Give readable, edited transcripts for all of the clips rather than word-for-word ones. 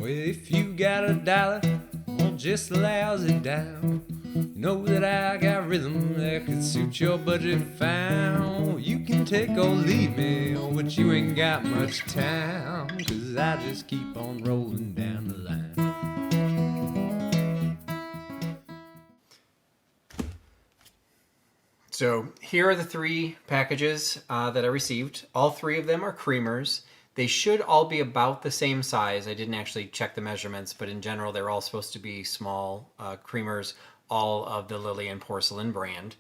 If you got a dollar or just a lousy dime, know that I got rhythm that could suit your budget fine. You can take or leave me, but you ain't got much time, 'cause I just keep on rolling down the line. So here are the 3 packages that I received. All 3 of them are creamers. They should all be about the same size. I didn't actually check the measurements, but in general, they're all supposed to be small creamers, all of the Lillian Porcelain brand.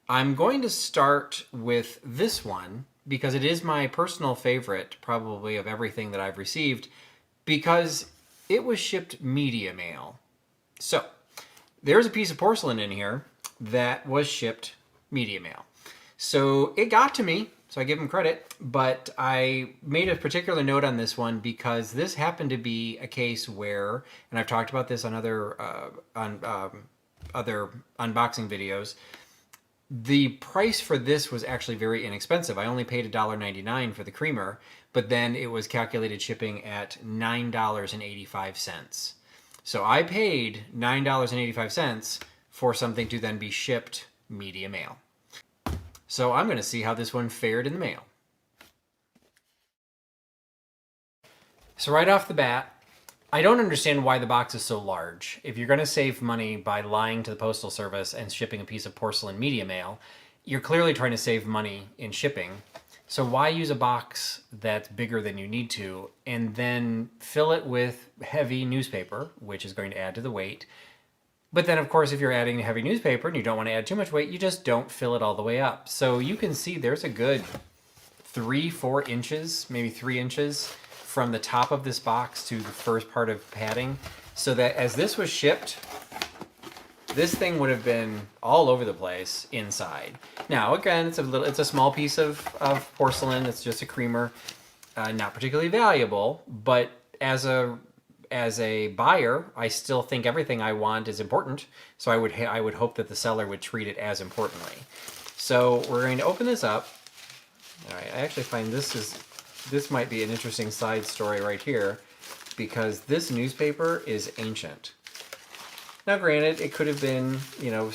I'm going to start with this one because it is my personal favorite, probably of everything that I've received, because it was shipped media mail. So there's a piece of porcelain in here that was shipped media mail. So it got to me, so I give them credit, but I made a particular note on this one because this happened to be a case where, and I've talked about this on other unboxing videos, the price for this was actually very inexpensive. I only paid $1.99 for the creamer, but then it was calculated shipping at $9.85. So I paid $9.85 for something to then be shipped media mail. So I'm going to see how this one fared in the mail. So right off the bat, I don't understand why the box is so large. If you're going to save money by lying to the Postal Service and shipping a piece of porcelain media mail, you're clearly trying to save money in shipping. So why use a box that's bigger than you need to and then fill it with heavy newspaper, which is going to add to the weight? But then, of course, if you're adding heavy newspaper and you don't want to add too much weight, you just don't fill it all the way up. So you can see there's a good 3-4 inches, maybe 3 inches from the top of this box to the first part of padding. So that as this was shipped, this thing would have been all over the place inside. Now, again, it's a small piece of porcelain. It's just a creamer, not particularly valuable, but as a buyer, I still think everything I want is important. So I would hope that the seller would treat it as importantly. So we're going to open this up. All right, I actually find this might be an interesting side story right here, because this newspaper is ancient. Now, granted, it could have been,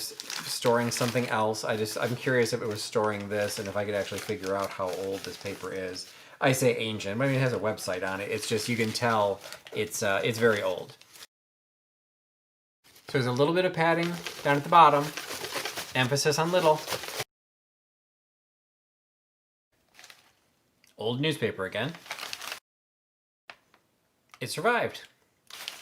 storing something else. I'm curious if it was storing this and if I could actually figure out how old this paper is. I say ancient, but I mean, it has a website on it. It's just, you can tell it's very old. So there's a little bit of padding down at the bottom. Emphasis on little. Old newspaper again. It survived.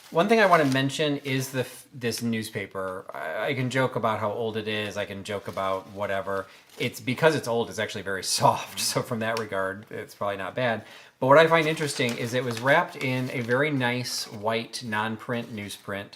One thing I want to mention is this newspaper. I can joke about how old it is. I can joke about whatever. It's because it's old, it's actually very soft. So from that regard, it's probably not bad. But what I find interesting is it was wrapped in a very nice white non-print newsprint.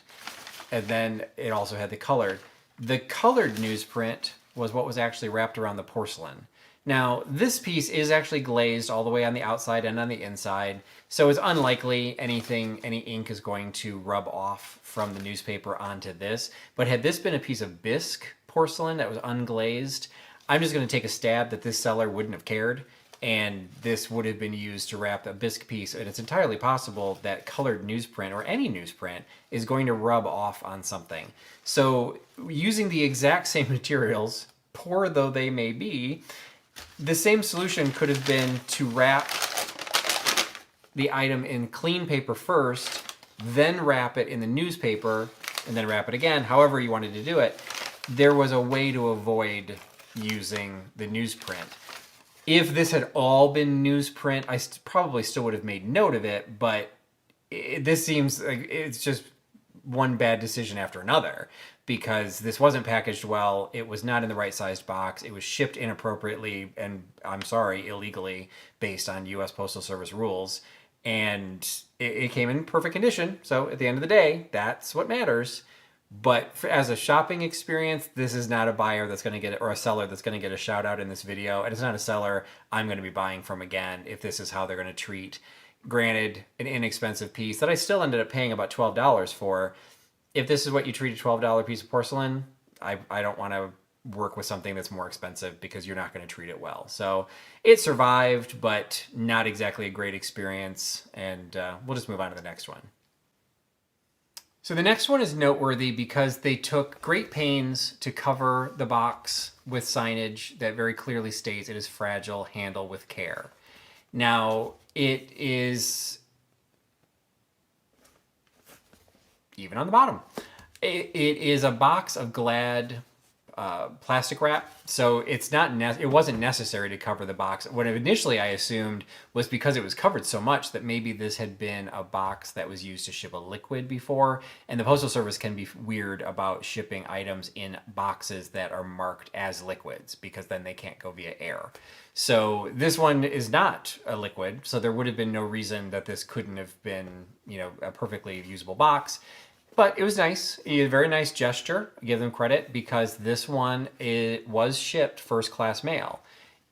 And then it also had the colored. The colored newsprint was what was actually wrapped around the porcelain. Now, this piece is actually glazed all the way on the outside and on the inside, so it's unlikely any ink is going to rub off from the newspaper onto this. But had this been a piece of bisque porcelain that was unglazed, I'm just going to take a stab that this seller wouldn't have cared, and this would have been used to wrap a bisque piece. And it's entirely possible that colored newsprint, or any newsprint, is going to rub off on something. So using the exact same materials, poor though they may be, the same solution could have been to wrap the item in clean paper first, then wrap it in the newspaper, and then wrap it again, however you wanted to do it. There was a way to avoid using the newsprint. If this had all been newsprint, I probably still would have made note of it, but this seems like it's just one bad decision after another, because this wasn't packaged well, it was not in the right sized box, it was shipped inappropriately, and I'm sorry, illegally, based on US Postal Service rules, and it came in perfect condition. So at the end of the day, that's what matters. But as a shopping experience, this is not a buyer that's going to get it, or a seller that's going to get a shout out in this video, and it's not a seller I'm going to be buying from again if this is how they're going to treat, granted, an inexpensive piece that I still ended up paying about $12 for. If this is what you treat a $12 piece of porcelain, I don't want to work with something that's more expensive, because you're not going to treat it well. So it survived, but not exactly a great experience, and we'll just move on to the next one. So the next one is noteworthy because they took great pains to cover the box with signage that very clearly states it is fragile, handle with care. Now, it is even on the bottom. It is a box of Glad plastic wrap, so it's not it wasn't necessary to cover the box. What initially I assumed was because it was covered so much that maybe this had been a box that was used to ship a liquid before, and the Postal Service can be weird about shipping items in boxes that are marked as liquids because then they can't go via air. So this one is not a liquid, so there would have been no reason that this couldn't have been, a perfectly usable box. But it was nice. A very nice gesture. I give them credit because this one was shipped first class mail.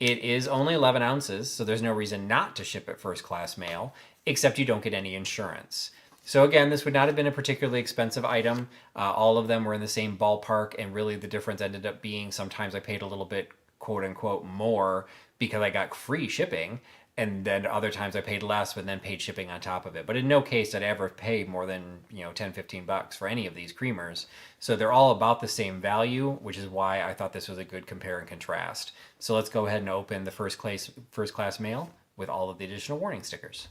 It is only 11 ounces, so there's no reason not to ship it first class mail, except you don't get any insurance. So again, this would not have been a particularly expensive item. All of them were in the same ballpark, and really the difference ended up being sometimes I paid a little bit, quote unquote, more because I got free shipping. And then other times I paid less, but then paid shipping on top of it. But in no case did I ever pay more than 10, 15 bucks for any of these creamers. So they're all about the same value, which is why I thought this was a good compare and contrast. So let's go ahead and open the first class mail with all of the additional warning stickers.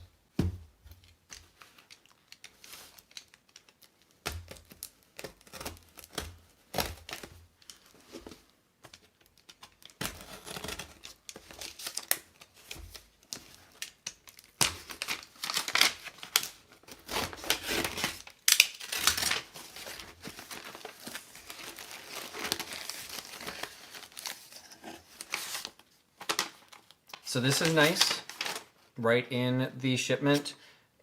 So this is nice. Right in the shipment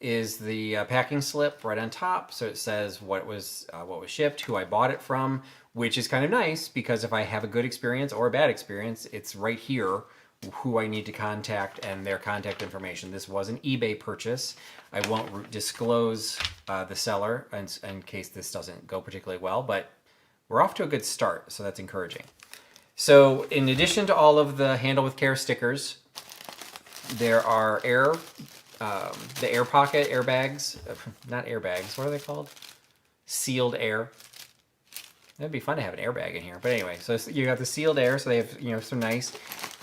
is the packing slip right on top. So it says what was shipped, who I bought it from, which is kind of nice because if I have a good experience or a bad experience, it's right here who I need to contact and their contact information. This was an eBay purchase. I won't disclose the seller in case this doesn't go particularly well, but we're off to a good start, so that's encouraging. So in addition to all of the Handle with Care stickers, there are the air pocket airbags, not airbags, what are they called? Sealed air. That'd be fun to have an airbag in here. But anyway, so you got the sealed air, so they have some nice.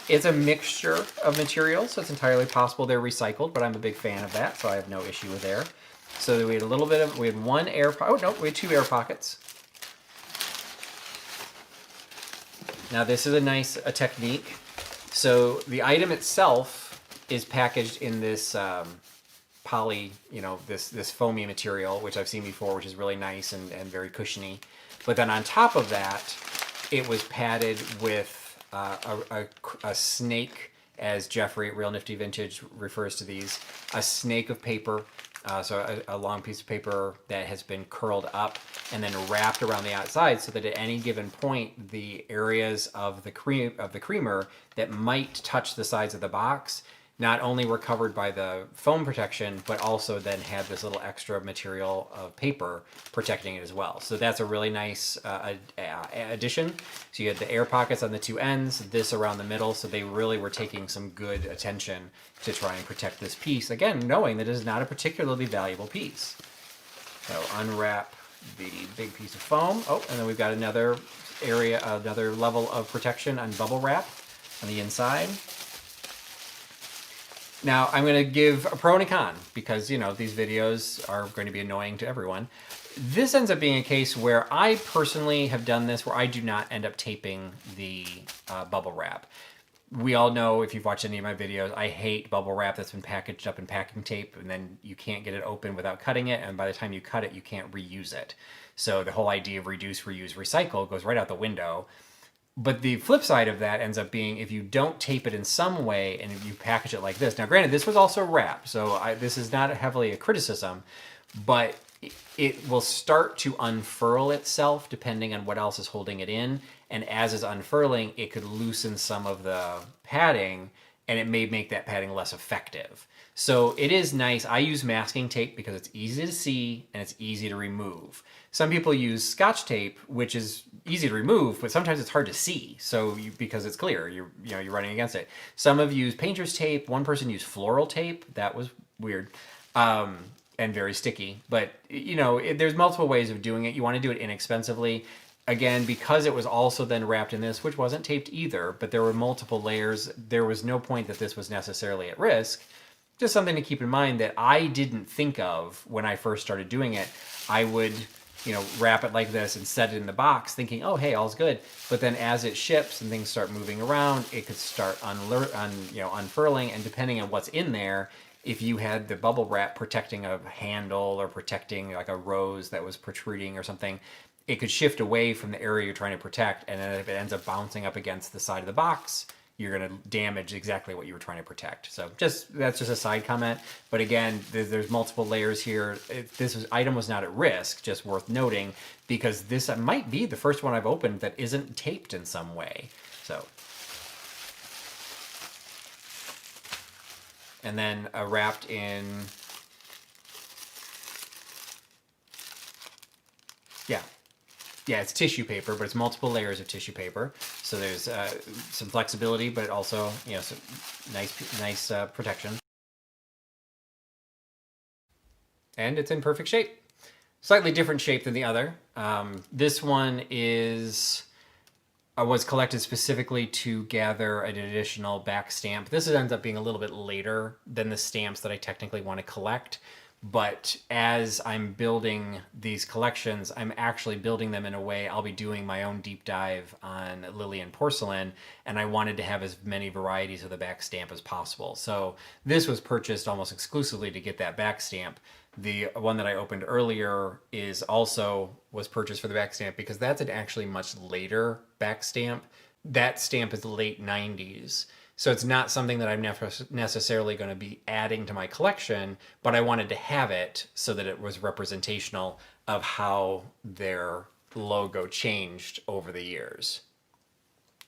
It's a mixture of materials, so it's entirely possible they're recycled, but I'm a big fan of that, so I have no issue with air. So we had we had one air we had 2 air pockets. Now this is a technique. So the item itself is packaged in this poly, this foamy material, which I've seen before, which is really nice and very cushiony. But then on top of that, it was padded with a snake, as Jeffrey at Real Nifty Vintage refers to these, a snake of paper. So a long piece of paper that has been curled up and then wrapped around the outside so that at any given point, the areas of the creamer that might touch the sides of the box not only were covered by the foam protection, but also then had this little extra material of paper protecting it as well. So that's a really nice addition. So you had the air pockets on the 2 ends, this around the middle, so they really were taking some good attention to try and protect this piece. Again, knowing that it is not a particularly valuable piece. So unwrap the big piece of foam. Oh, and then we've got another level of protection on bubble wrap on the inside. Now, I'm going to give a pro and a con because, these videos are going to be annoying to everyone. This ends up being a case where I personally have done this where I do not end up taping the bubble wrap. We all know, if you've watched any of my videos, I hate bubble wrap that's been packaged up in packing tape and then you can't get it open without cutting it, and by the time you cut it, you can't reuse it. So the whole idea of reduce, reuse, recycle goes right out the window. But the flip side of that ends up being if you don't tape it in some way and if you package it like this. Now, granted, this was also wrapped, so this is not heavily a criticism, but it will start to unfurl itself depending on what else is holding it in. And as it's unfurling, it could loosen some of the padding and it may make that padding less effective. So it is nice. I use masking tape because it's easy to see and it's easy to remove. Some people use Scotch tape, which is easy to remove, but sometimes it's hard to see. So because it's clear, you're running against it. Some have used painter's tape. One person used floral tape. That was weird. and very sticky. But, you know, there's multiple ways of doing it. You want to do it inexpensively. Again, because it was also then wrapped in this, which wasn't taped either, but there were multiple layers, there was no point that this was necessarily at risk. Just something to keep in mind that I didn't think of when I first started doing it. I would, you know, wrap it like this and set it in the box thinking, oh, hey, all's good. But then as it ships and things start moving around, it could start unfurling. And depending on what's in there, if you had the bubble wrap protecting a handle or protecting like a rose that was protruding or something, it could shift away from the area you're trying to protect. And then if it ends up bouncing up against the side of the box, you're going to damage exactly what you were trying to protect. So that's just a side comment. But again, there's multiple layers here. Item was not at risk, just worth noting, because this might be the first one I've opened that isn't taped in some way. So, and then wrapped in, yeah, it's tissue paper, but it's multiple layers of tissue paper. So there's some flexibility, but also, you know, some nice protection. And it's in perfect shape. Slightly different shape than the other. This one was collected specifically to gather an additional back stamp. This ends up being a little bit later than the stamps that I technically want to collect. But as I'm building these collections, I'm actually building them in a way I'll be doing my own deep dive on Lillian porcelain, and I wanted to have as many varieties of the back stamp as possible. So this was purchased almost exclusively to get that back stamp. The one that I opened earlier was purchased for the back stamp because that's an actually much later back stamp. That stamp is the late 90s. So it's not something that I'm necessarily going to be adding to my collection, but I wanted to have it so that it was representational of how their logo changed over the years.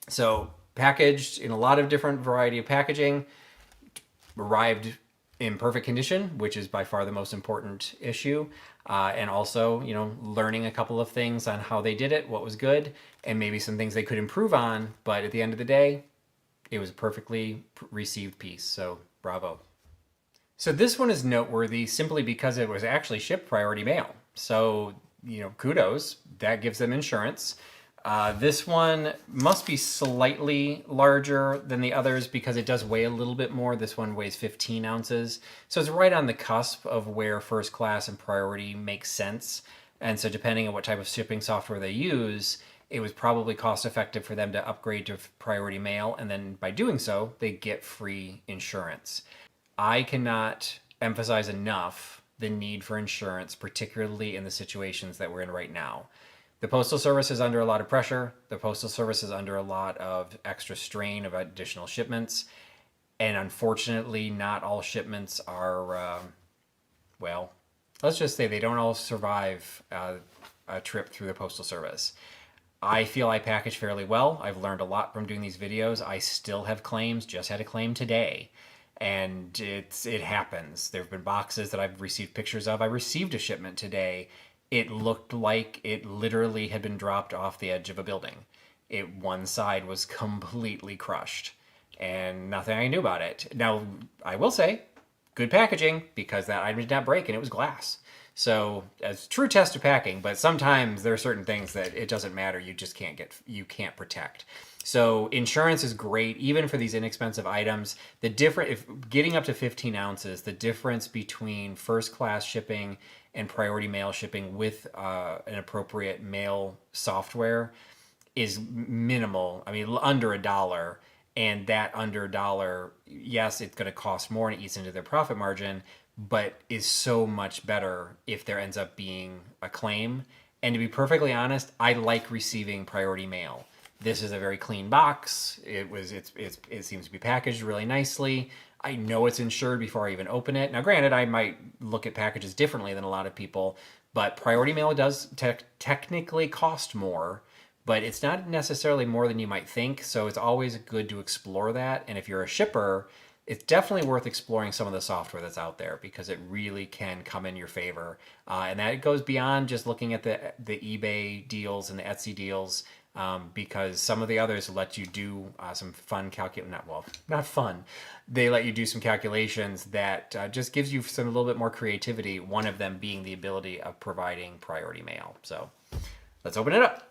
So packaged in a lot of different variety of packaging, arrived in perfect condition, which is by far the most important issue. And also, you know, learning a couple of things on how they did it, what was good, and maybe some things they could improve on. But at the end of the day, it was a perfectly received piece, so bravo. So this one is noteworthy simply because it was actually shipped priority mail. So, you know, kudos, that gives them insurance. This one must be slightly larger than the others because it does weigh a little bit more. This one weighs 15 ounces. So it's right on the cusp of where first class and priority makes sense. And so depending on what type of shipping software they use, it was probably cost effective for them to upgrade to priority mail, and then by doing so, they get free insurance. I cannot emphasize enough the need for insurance, particularly in the situations that we're in right now. The Postal Service is under a lot of pressure. The Postal Service is under a lot of extra strain of additional shipments. And unfortunately, not all shipments are, well, let's just say they don't all survive a trip through the Postal Service. I feel I package fairly well. I've learned a lot from doing these videos. I still have claims, just had a claim today. And it happens. There have been boxes that I've received pictures of. I received a shipment today. It looked like it literally had been dropped off the edge of a building. One side was completely crushed and nothing I knew about it. Now, I will say, good packaging because that item did not break and it was glass. So as true test of packing, but sometimes there are certain things that it doesn't matter. You just you can't protect. So insurance is great, even for these inexpensive items. If getting up to 15 ounces, the difference between first class shipping and priority mail shipping with an appropriate mail software is minimal. I mean, under $1. And that under $1, yes, it's going to cost more and it eats into their profit margin, but is so much better if there ends up being a claim. And to be perfectly honest, I like receiving priority mail. This is a very clean box. It seems to be packaged really nicely. I know it's insured before I even open it. Now, granted, I might look at packages differently than a lot of people, but priority mail does technically cost more, but it's not necessarily more than you might think. So it's always good to explore that. And if you're a shipper, it's definitely worth exploring some of the software that's out there because it really can come in your favor. And that goes beyond just looking at the eBay deals and the Etsy deals. because some of the others let you do some fun not fun. They let you do some calculations that just gives you a little bit more creativity. One of them being the ability of providing priority mail. So let's open it up.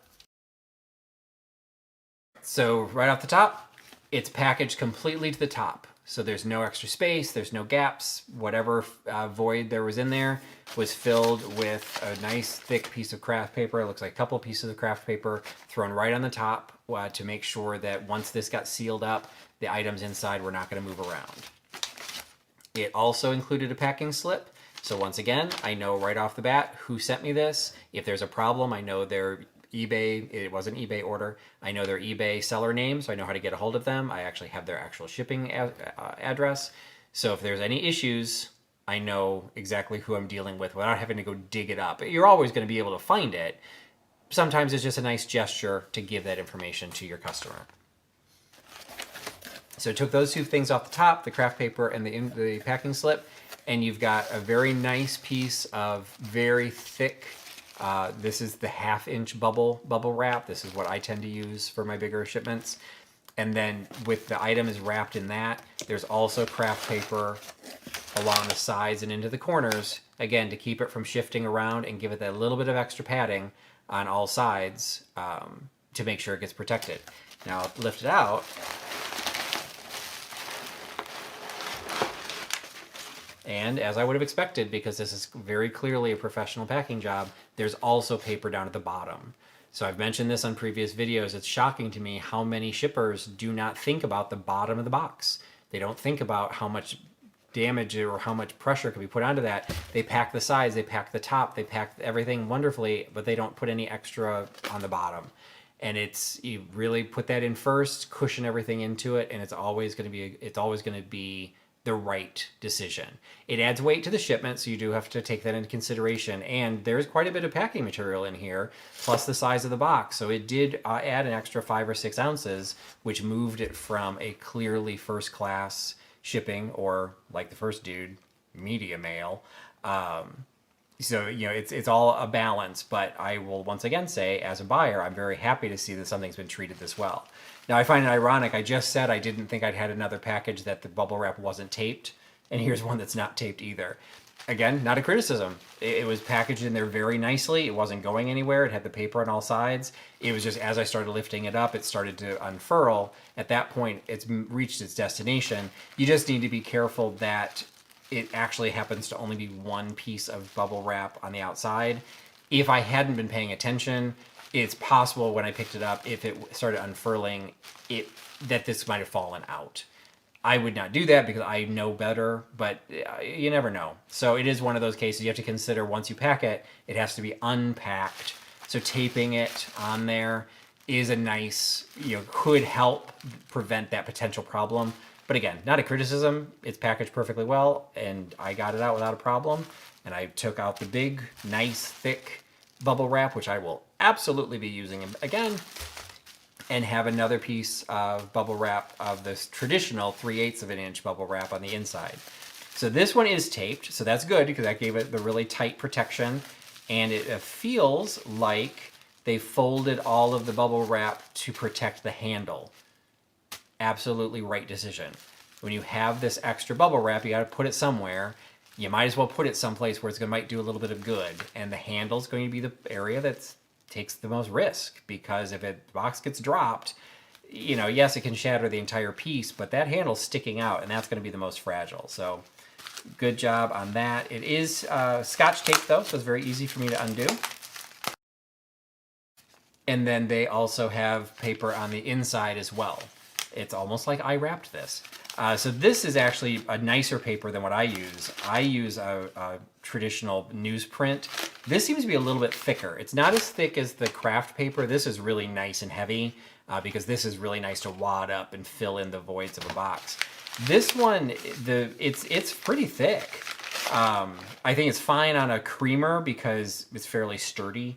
So right off the top, it's packaged completely to the top. So there's no extra space, there's no gaps. Whatever void there was in there was filled with a nice thick piece of craft paper. It looks like a couple pieces of craft paper thrown right on the top to make sure that once this got sealed up, the items inside were not going to move around. It also included a packing slip. So once again, I know right off the bat who sent me this. If there's a problem, I know their eBay, it was an eBay order. I know their eBay seller name, so I know how to get a hold of them. I actually have their actual shipping address. So if there's any issues, I know exactly who I'm dealing with without having to go dig it up. You're always going to be able to find it. Sometimes it's just a nice gesture to give that information to your customer. So I took those two things off the top, the craft paper and the packing slip, and you've got a very nice piece of very thick, this is the 1/2-inch bubble wrap. This is what I tend to use for my bigger shipments. And then with the item is wrapped in that, there's also craft paper along the sides and into the corners, again, to keep it from shifting around and give it that little bit of extra padding on all sides to make sure it gets protected. Now lift it out. And as I would have expected, because this is very clearly a professional packing job, there's also paper down at the bottom. So I've mentioned this on previous videos. It's shocking to me how many shippers do not think about the bottom of the box. They don't think about how much damage or how much pressure can be put onto that. They pack the sides, they pack the top, they pack everything wonderfully, but they don't put any extra on the bottom. And you really put that in first, cushion everything into it, and it's always going to be the right decision. It adds weight to the shipment, so you do have to take that into consideration. And there's quite a bit of packing material in here, plus the size of the box. So it did add an extra 5 or 6 ounces, which moved it from a clearly first class shipping, or like the first dude, media mail. So, it's all a balance, but I will once again say, as a buyer, I'm very happy to see that something's been treated this well. Now, I find it ironic. I just said I didn't think I'd had another package that the bubble wrap wasn't taped, and here's one that's not taped either. Again, not a criticism. It was packaged in there very nicely. It wasn't going anywhere. It had the paper on all sides. It was just, as I started lifting it up, it started to unfurl. At that point, it's reached its destination. You just need to be careful that it actually happens to only be one piece of bubble wrap on the outside. If I hadn't been paying attention, it's possible when I picked it up, if it started unfurling, that this might have fallen out. I would not do that because I know better, but you never know. So it is one of those cases you have to consider. Once you pack it, it has to be unpacked. So taping it on there is a nice, could help prevent that potential problem. But again, not a criticism. It's packaged perfectly well, and I got it out without a problem. And I took out the big, nice, thick bubble wrap, which I will absolutely be using again, and have another piece of bubble wrap of this traditional 3/8 of an inch bubble wrap on the inside. So this one is taped, so that's good because that gave it the really tight protection, and it feels like they folded all of the bubble wrap to protect the handle. Absolutely right decision. When you have this extra bubble wrap, you got to put it somewhere. You might as well put it someplace where might do a little bit of good, and the handle's going to be the area that takes the most risk, because if the box gets dropped, yes, it can shatter the entire piece, but that handle's sticking out, and that's going to be the most fragile. So good job on that. It is Scotch tape though, so it's very easy for me to undo. And then they also have paper on the inside as well. It's almost like I wrapped this. So this is actually a nicer paper than what I use. I use a traditional newsprint. This seems to be a little bit thicker. It's not as thick as the craft paper. This is really nice and heavy because this is really nice to wad up and fill in the voids of a box. This one, it's pretty thick. I think it's fine on a creamer because it's fairly sturdy.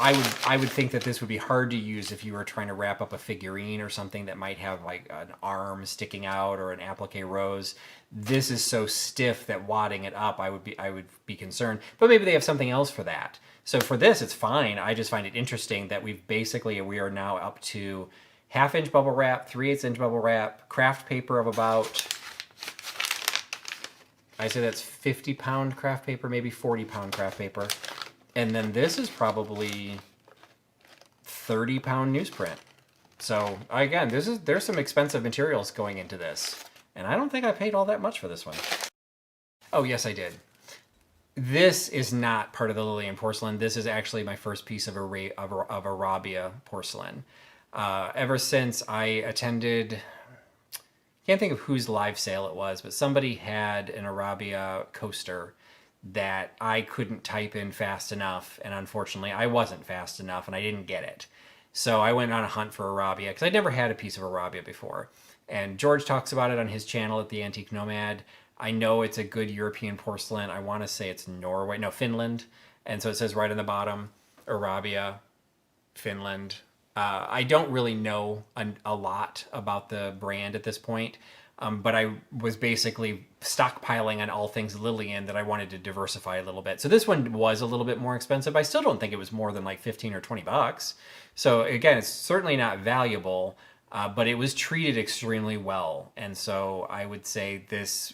I would think that this would be hard to use if you were trying to wrap up a figurine or something that might have like an arm sticking out or an applique rose. This is so stiff that wadding it up, I would be concerned. But maybe they have something else for that. So for this, it's fine. I just find it interesting that we are now up to 1/2 inch bubble wrap, 3/8 inch bubble wrap, craft paper of about, I say that's 50-pound craft paper, maybe 40-pound craft paper. And then this is probably 30-pound newsprint. So again, there's some expensive materials going into this. And I don't think I paid all that much for this one. Oh, yes, I did. This is not part of the Lillian porcelain. This is actually my first piece of Arabia porcelain. Ever since I attended, can't think of whose live sale it was, but somebody had an Arabia coaster that I couldn't type in fast enough, and unfortunately I wasn't fast enough and I didn't get it. So I went on a hunt for Arabia because I'd never had a piece of Arabia before. And George talks about it on his channel at the Antique Nomad. I know it's a good European porcelain. I want to say it's Finland. And so it says right on the bottom, Arabia, Finland. I don't really know a lot about the brand at this point, but I was basically stockpiling on all things Lillian that I wanted to diversify a little bit. So this one was a little bit more expensive. I still don't think it was more than like 15 or 20 bucks. So again, it's certainly not valuable, but it was treated extremely well. And so I would say this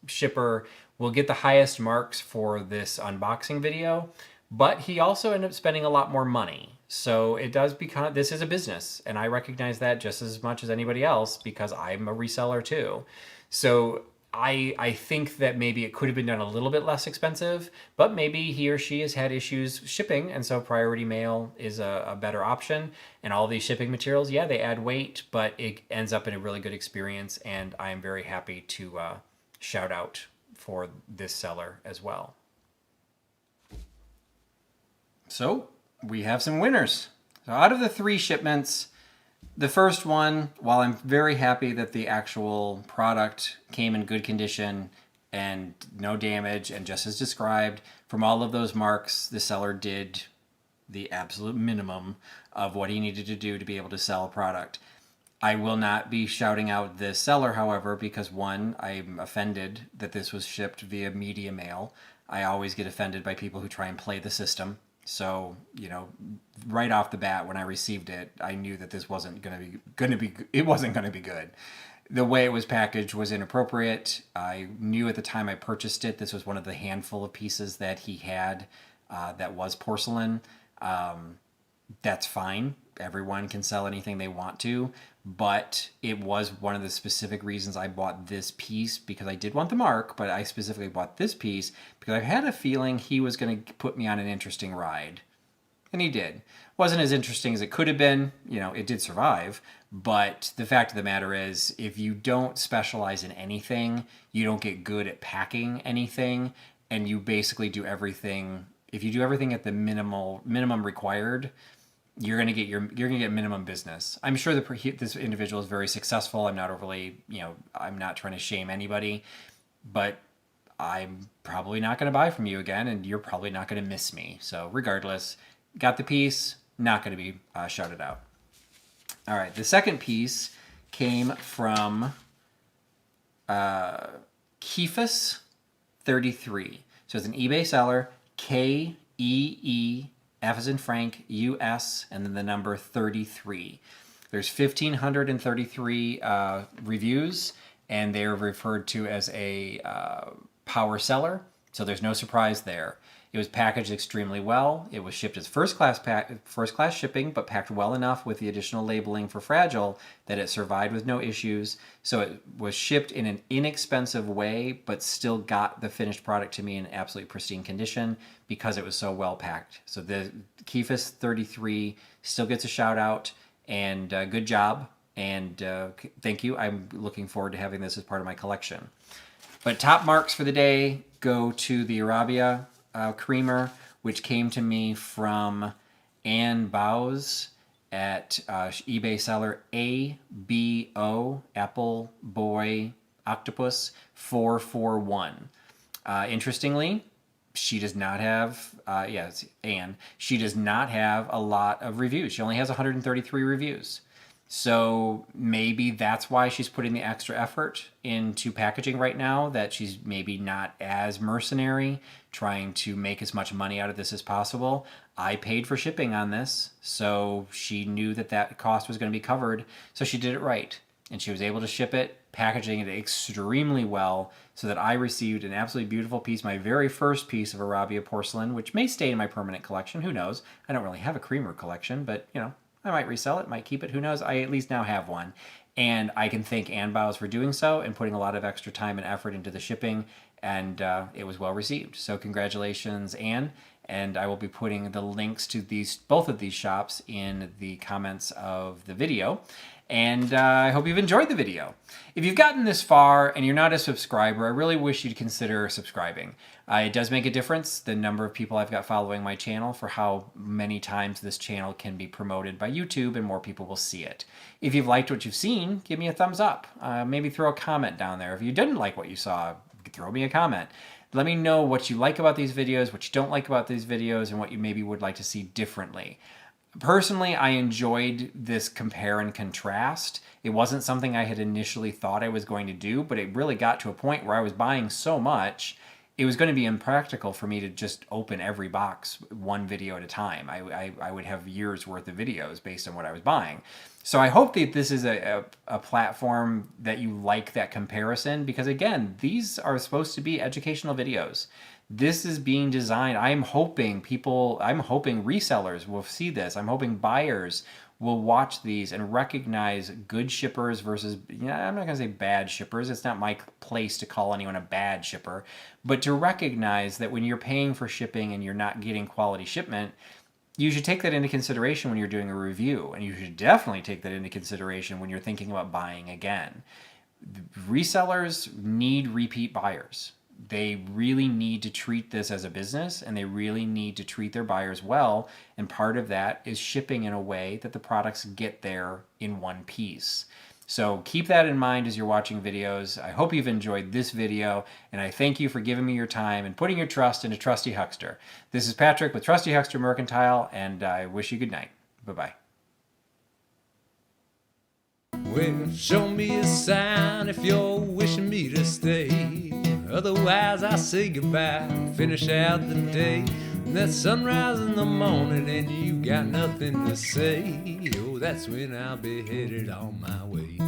shipper will get the highest marks for this unboxing video, but he also ended up spending a lot more money. So it does become, this is a business, and I recognize that just as much as anybody else because I'm a reseller too. So I think that maybe it could have been done a little bit less expensive, but maybe he or she has had issues shipping, and so priority mail is a better option. And all these shipping materials, yeah, they add weight, but it ends up in a really good experience, and I am very happy to shout out for this seller as well. So we have some winners. So out of the 3 shipments, the first one, while I'm very happy that the actual product came in good condition and no damage and just as described, from all of those marks, the seller did the absolute minimum of what he needed to do to be able to sell a product. I will not be shouting out the seller, however, because one, I'm offended that this was shipped via media mail. I always get offended by people who try and play the system. So, right off the bat, when I received it, I knew that this wasn't going to be good. The way it was packaged was inappropriate. I knew at the time I purchased it, this was one of the handful of pieces that he had that was porcelain. That's fine. Everyone can sell anything they want to, but it was one of the specific reasons I bought this piece, because I did want the mark, but I specifically bought this piece because I had a feeling he was going to put me on an interesting ride. And he did. Wasn't as interesting as it could have been. It did survive. But the fact of the matter is, if you don't specialize in anything, you don't get good at packing anything, and you basically do everything. If you do everything at the minimum required, you're gonna get minimum business. I'm sure this individual is very successful. I'm not overly, I'm not trying to shame anybody, but I'm probably not gonna buy from you again, and you're probably not gonna miss me. So regardless, got the piece, not gonna be shouted out. All right, the second piece came from Keefus33. So it's an eBay seller, KEE. F as in Frank, US, and then the number 33. There's 1,533 reviews, and they are referred to as a power seller, so there's no surprise there. It was packaged extremely well. It was shipped as first class shipping, but packed well enough with the additional labeling for fragile that it survived with no issues. So it was shipped in an inexpensive way, but still got the finished product to me in absolutely pristine condition because it was so well packed. So the Keefus 33 still gets a shout out, and good job, and thank you. I'm looking forward to having this as part of my collection. But top marks for the day go to the Arabia creamer, which came to me from Ann Bowes at eBay seller ABO Apple Boy Octopus 441. Interestingly, she does not have, yes, Anne, she does not have a lot of reviews. She only has 133 reviews. So maybe that's why she's putting the extra effort into packaging right now, that she's maybe not as mercenary, trying to make as much money out of this as possible. I paid for shipping on this, so she knew that that cost was going to be covered, so she did it right. And she was able to ship it, packaging it extremely well, so that I received an absolutely beautiful piece, my very first piece of Arabia porcelain, which may stay in my permanent collection. Who knows? I don't really have a creamer collection, but, you know, I might resell it, might keep it, who knows? I at least now have one. And I can thank Ann Bowes for doing so and putting a lot of extra time and effort into the shipping, and it was well received. So congratulations, Ann. And I will be putting the links to both of these shops in the comments of the video. And I hope you've enjoyed the video. If you've gotten this far and you're not a subscriber, I really wish you'd consider subscribing. It does make a difference, the number of people I've got following my channel, for how many times this channel can be promoted by YouTube and more people will see it. If you've liked what you've seen, give me a thumbs up. Maybe throw a comment down there. If you didn't like what you saw, throw me a comment. Let me know what you like about these videos, what you don't like about these videos, and what you maybe would like to see differently. Personally, I enjoyed this compare and contrast. It wasn't something I had initially thought I was going to do, but it really got to a point where I was buying so much, it was going to be impractical for me to just open every box one video at a time. I would have years worth of videos based on what I was buying. So I hope that this is a platform that you like that comparison, because again, these are supposed to be educational videos. This is being designed. I'm hoping resellers will see this. I'm hoping buyers will watch these and recognize good shippers versus, I'm not going to say bad shippers. It's not my place to call anyone a bad shipper, but to recognize that when you're paying for shipping and you're not getting quality shipment, you should take that into consideration when you're doing a review, and you should definitely take that into consideration when you're thinking about buying again. Resellers need repeat buyers. They really need to treat this as a business, and they really need to treat their buyers well. And part of that is shipping in a way that the products get there in one piece. So keep that in mind as you're watching videos. I hope you've enjoyed this video, and I thank you for giving me your time and putting your trust into Trusty Huckster. This is Patrick with Trusty Huckster Mercantile, and I wish you good night. Bye-bye. Well, show me a sign if you're wishing me to stay. Otherwise, I say goodbye and finish out the day. And that sunrise in the morning and you got nothing to say. Oh, that's when I'll be headed on my way.